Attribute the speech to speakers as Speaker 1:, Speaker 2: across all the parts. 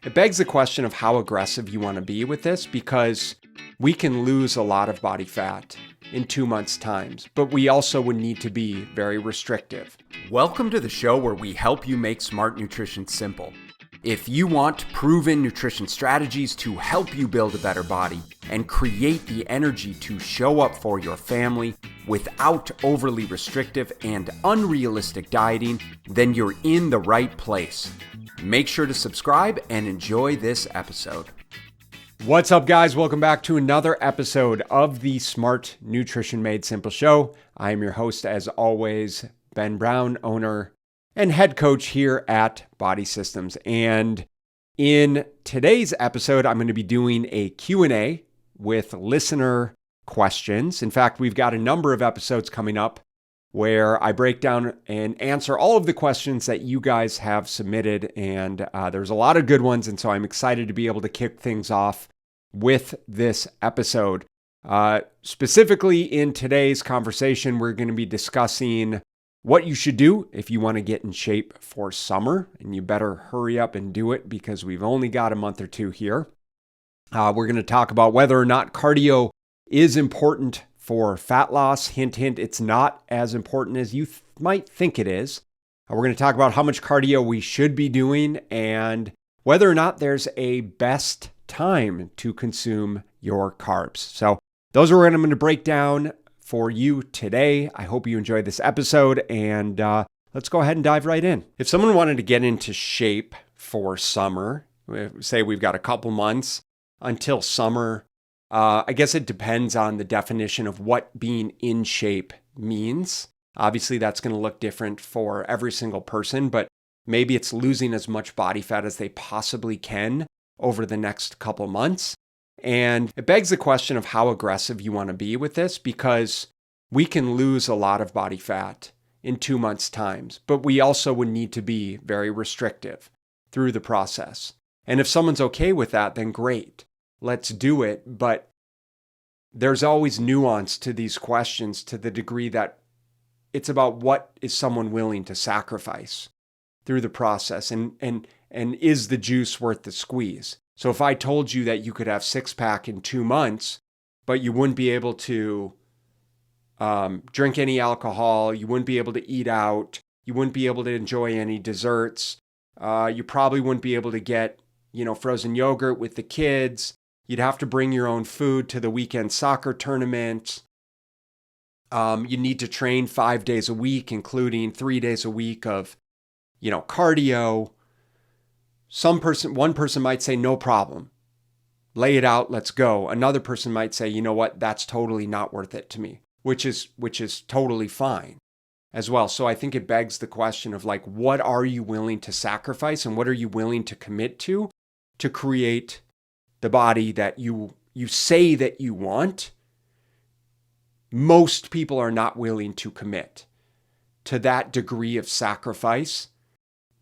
Speaker 1: It begs the question of how aggressive you want to be with this, because we can lose a lot of body fat in 2 months' time, but we also would need to be very restrictive. Welcome to the show where we help you make smart nutrition simple. If you want proven nutrition strategies to help you build a better body and create the energy to show up for your family without overly restrictive and unrealistic dieting, then you're in the right place. Make sure to subscribe and enjoy this episode. What's up, guys? Welcome back to another episode of the Smart Nutrition Made Simple show. I am your host, as always, Ben Brown, owner and head coach here at Body Systems. And in today's episode, I'm going to be doing a Q&A with listener questions. In fact, we've got a number of episodes coming up where I break down and answer all of the questions that you guys have submitted. And there's a lot of good ones. And so I'm excited to be able to kick things off with this episode. Specifically in today's conversation, we're going to be discussing what you should do if you want to get in shape for summer. And you better hurry up and do it because we've only got a month or two here. We're going to talk about whether or not cardio is important for fat loss. Hint, hint, it's not as important as you might think it is. We're going to talk about how much cardio we should be doing and whether or not there's a best time to consume your carbs. So those are what I'm going to break down for you today. I hope you enjoyed this episode, and let's go ahead and dive right in. If someone wanted to get into shape for summer, say we've got a couple months until summer, I guess it depends on the definition of what being in shape means. Obviously, that's going to look different for every single person, but maybe it's losing as much body fat as they possibly can over the next couple months. And it begs the question of how aggressive you want to be with this, because we can lose a lot of body fat in 2 months' time, but we also would need to be very restrictive through the process. And if someone's okay with that, then great. Let's do it. But there's always nuance to these questions to the degree that it's about what is someone willing to sacrifice through the process, and is the juice worth the squeeze? So if I told you that you could have six-pack in 2 months, but you wouldn't be able to drink any alcohol, you wouldn't be able to eat out, you wouldn't be able to enjoy any desserts, you probably wouldn't be able to get, frozen yogurt with the kids. You'd have to bring your own food to the weekend soccer tournament. You need to train 5 days a week, including 3 days a week of, cardio. One person might say, no problem. Lay it out, let's go. Another person might say, you know what, that's totally not worth it to me, which is totally fine as well. So I think it begs the question of what are you willing to sacrifice and what are you willing to commit to create the body that you say that you want. Most people are not willing to commit to that degree of sacrifice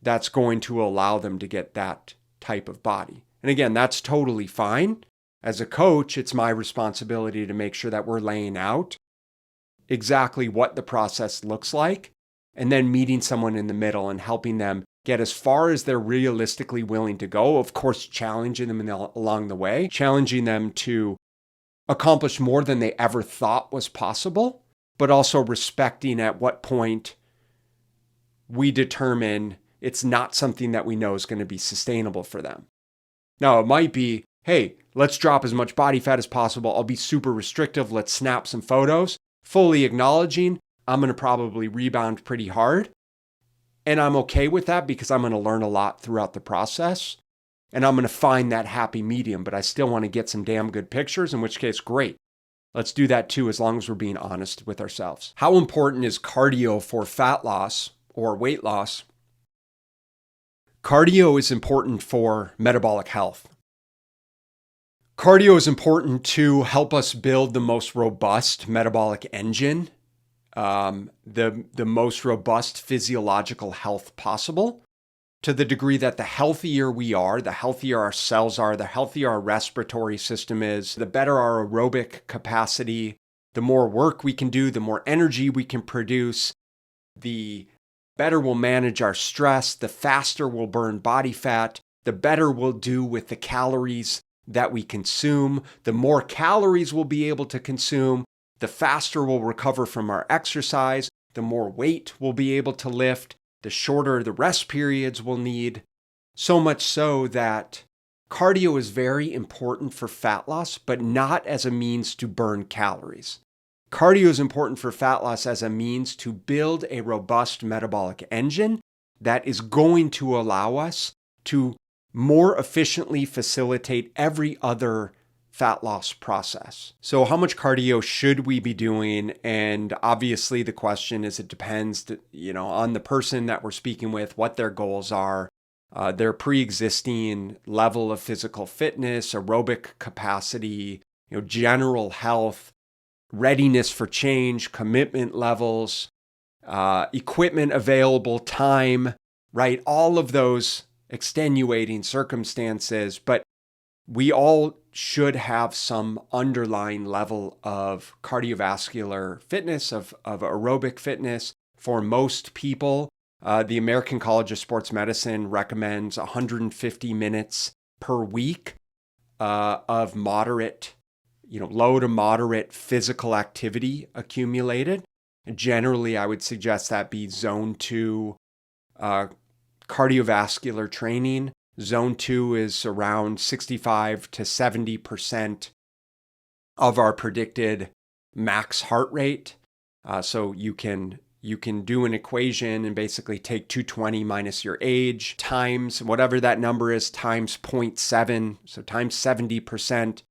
Speaker 1: that's going to allow them to get that type of body. And again, that's totally fine. As a coach, it's my responsibility to make sure that we're laying out exactly what the process looks like, and then meeting someone in the middle and helping them get as far as they're realistically willing to go. Of course, challenging them along the way, challenging them to accomplish more than they ever thought was possible, but also respecting at what point we determine it's not something that we know is going to be sustainable for them. Now, it might be, hey, let's drop as much body fat as possible. I'll be super restrictive. Let's snap some photos, fully acknowledging I'm going to probably rebound pretty hard. And I'm okay with that because I'm going to learn a lot throughout the process. And I'm going to find that happy medium, but I still want to get some damn good pictures, in which case, great. Let's do that too, as long as we're being honest with ourselves. How important is cardio for fat loss or weight loss? Cardio is important for metabolic health. Cardio is important to help us build the most robust metabolic engine, the most robust physiological health possible, to the degree that the healthier we are, the healthier our cells are, the healthier our respiratory system is, the better our aerobic capacity, the more work we can do, the more energy we can produce, the better we'll manage our stress, the faster we'll burn body fat, the better we'll do with the calories that we consume. The more calories we'll be able to consume, the faster we'll recover from our exercise, the more weight we'll be able to lift, the shorter the rest periods we'll need. So much so that cardio is very important for fat loss, but not as a means to burn calories. Cardio is important for fat loss as a means to build a robust metabolic engine that is going to allow us to more efficiently facilitate every other fat loss process. So how much cardio should we be doing? And obviously the question is, it depends, on the person that we're speaking with, what their goals are, their pre-existing level of physical fitness, aerobic capacity, general health, readiness for change, commitment levels, equipment available, time, right? All of those extenuating circumstances, but we all should have some underlying level of cardiovascular fitness, of aerobic fitness. For most people, the American College of Sports Medicine recommends 150 minutes per week of moderate, low to moderate physical activity accumulated. And generally, I would suggest that be zone 2 cardiovascular training. Zone 2 is around 65 to 70% of our predicted max heart rate. So you can do an equation and basically take 220 minus your age times whatever that number is times 0.7, so times 70%,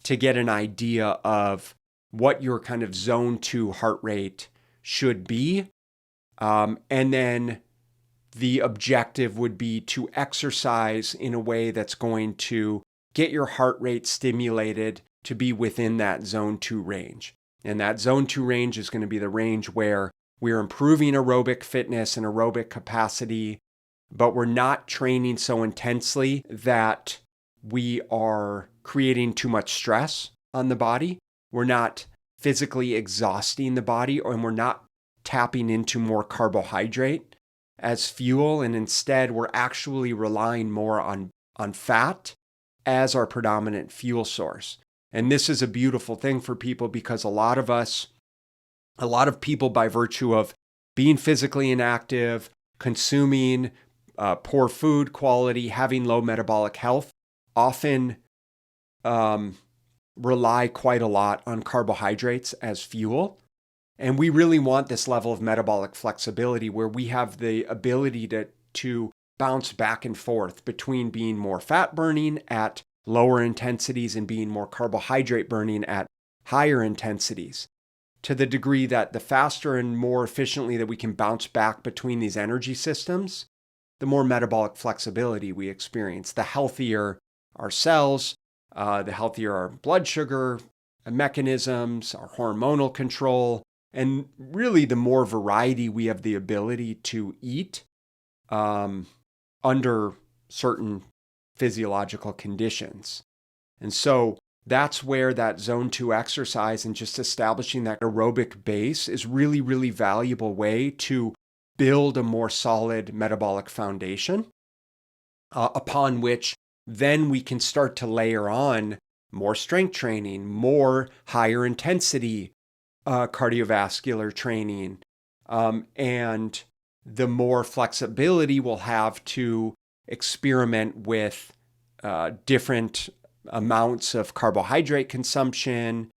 Speaker 1: to get an idea of what your kind of zone 2 heart rate should be. And then the objective would be to exercise in a way that's going to get your heart rate stimulated to be within that zone 2 range. And that zone 2 range is going to be the range where we're improving aerobic fitness and aerobic capacity, but we're not training so intensely that we are creating too much stress on the body. We're not physically exhausting the body, and we're not tapping into more carbohydrate as fuel, and instead we're actually relying more on fat as our predominant fuel source. And this is a beautiful thing for people, because a lot of people, by virtue of being physically inactive, consuming poor food quality, having low metabolic health, often rely quite a lot on carbohydrates as fuel. And we really want this level of metabolic flexibility where we have the ability to bounce back and forth between being more fat burning at lower intensities and being more carbohydrate burning at higher intensities, to the degree that the faster and more efficiently that we can bounce back between these energy systems, the more metabolic flexibility we experience, the healthier our cells, the healthier our blood sugar mechanisms, our hormonal control, and really the more variety we have the ability to eat under certain physiological conditions. And so that's where that zone 2 exercise and just establishing that aerobic base is really, really valuable way to build a more solid metabolic foundation upon which then we can start to layer on more strength training, more higher intensity cardiovascular training, and the more flexibility we'll have to experiment with different amounts of carbohydrate consumption,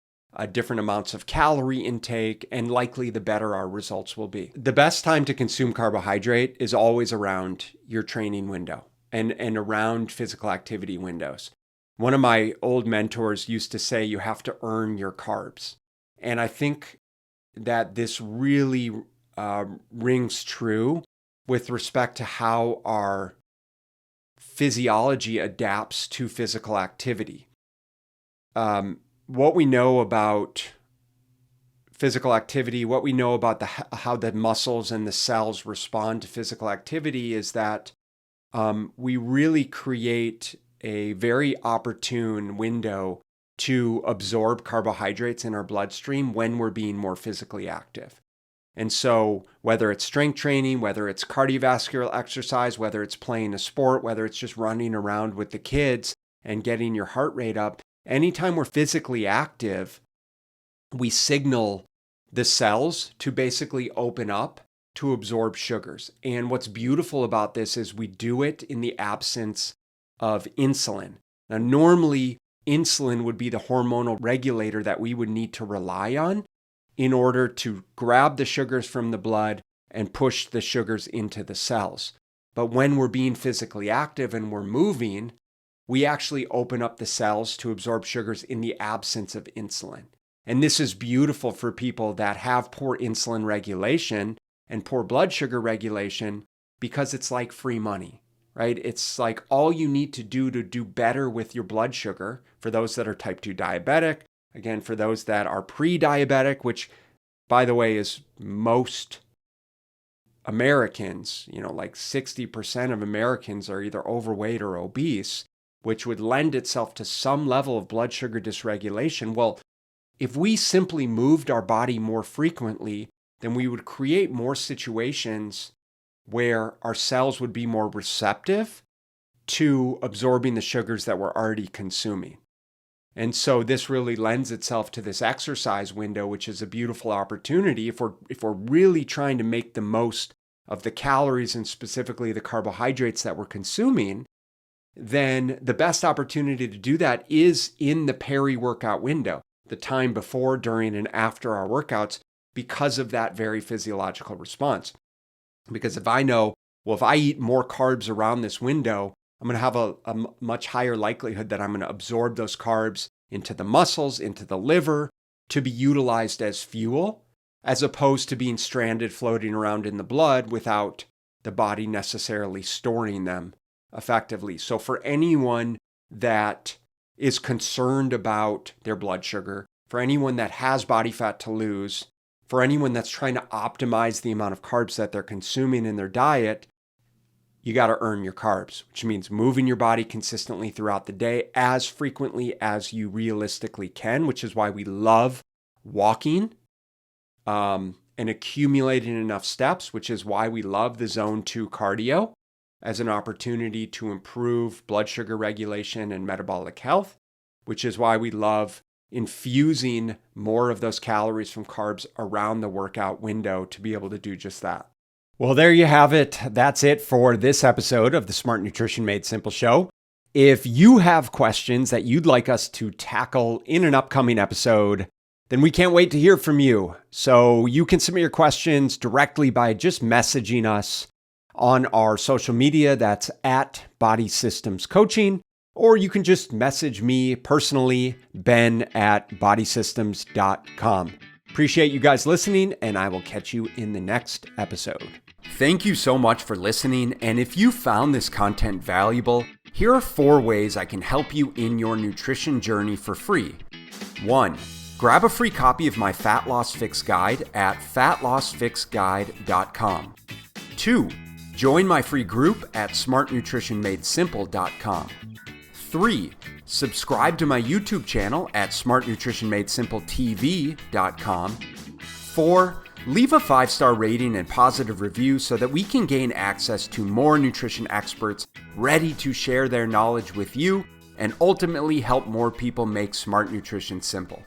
Speaker 1: different amounts of calorie intake, and likely the better our results will be. The best time to consume carbohydrate is always around your training window and around physical activity windows. One of my old mentors used to say, you have to earn your carbs. And I think that this really rings true with respect to how our physiology adapts to physical activity. What we know about physical activity, what we know about how the muscles and the cells respond to physical activity is that we really create a very opportune window to absorb carbohydrates in our bloodstream when we're being more physically active. And so whether it's strength training, whether it's cardiovascular exercise, whether it's playing a sport, whether it's just running around with the kids and getting your heart rate up, anytime we're physically active, we signal the cells to basically open up to absorb sugars. And what's beautiful about this is we do it in the absence of insulin. Now, normally, insulin would be the hormonal regulator that we would need to rely on in order to grab the sugars from the blood and push the sugars into the cells. But when we're being physically active and we're moving, we actually open up the cells to absorb sugars in the absence of insulin. And this is beautiful for people that have poor insulin regulation and poor blood sugar regulation because it's like free money, right? It's like all you need to do better with your blood sugar for those that are type 2 diabetic. Again, for those that are pre-diabetic, which, by the way, is most Americans, like 60% of Americans are either overweight or obese, which would lend itself to some level of blood sugar dysregulation. Well, if we simply moved our body more frequently, then we would create more situations where our cells would be more receptive to absorbing the sugars that we're already consuming. And so this really lends itself to this exercise window, which is a beautiful opportunity if we're really trying to make the most of the calories and specifically the carbohydrates that we're consuming. Then the best opportunity to do that is in the peri-workout window, the time before, during, and after our workouts, because of that very physiological response. Because if I know, well, if I eat more carbs around this window, I'm going to have a much higher likelihood that I'm going to absorb those carbs into the muscles, into the liver, to be utilized as fuel, as opposed to being stranded floating around in the blood without the body necessarily storing them effectively. So for anyone that is concerned about their blood sugar, for anyone that has body fat to lose, for anyone that's trying to optimize the amount of carbs that they're consuming in their diet, you got to earn your carbs, which means moving your body consistently throughout the day as frequently as you realistically can, which is why we love walking and accumulating enough steps, which is why we love the Zone 2 cardio as an opportunity to improve blood sugar regulation and metabolic health, which is why we love infusing more of those calories from carbs around the workout window to be able to do just that. Well, there you have it. That's it for this episode of the Smart Nutrition Made Simple show. If you have questions that you'd like us to tackle in an upcoming episode, then we can't wait to hear from you. So you can submit your questions directly by just messaging us on our social media. That's at Body Systems Coaching. Or you can just message me personally, Ben at BodySystems.com. Appreciate you guys listening, and I will catch you in the next episode. Thank you so much for listening, and if you found this content valuable, here are 4 ways I can help you in your nutrition journey for free. 1. Grab a free copy of my Fat Loss Fix Guide at fatlossfixguide.com. 2. Join my free group at smartnutritionmadesimple.com. 3. Subscribe to my YouTube channel at smartnutritionmadesimpletv.com. 4. Leave a 5-star rating and positive review so that we can gain access to more nutrition experts ready to share their knowledge with you and ultimately help more people make smart nutrition simple.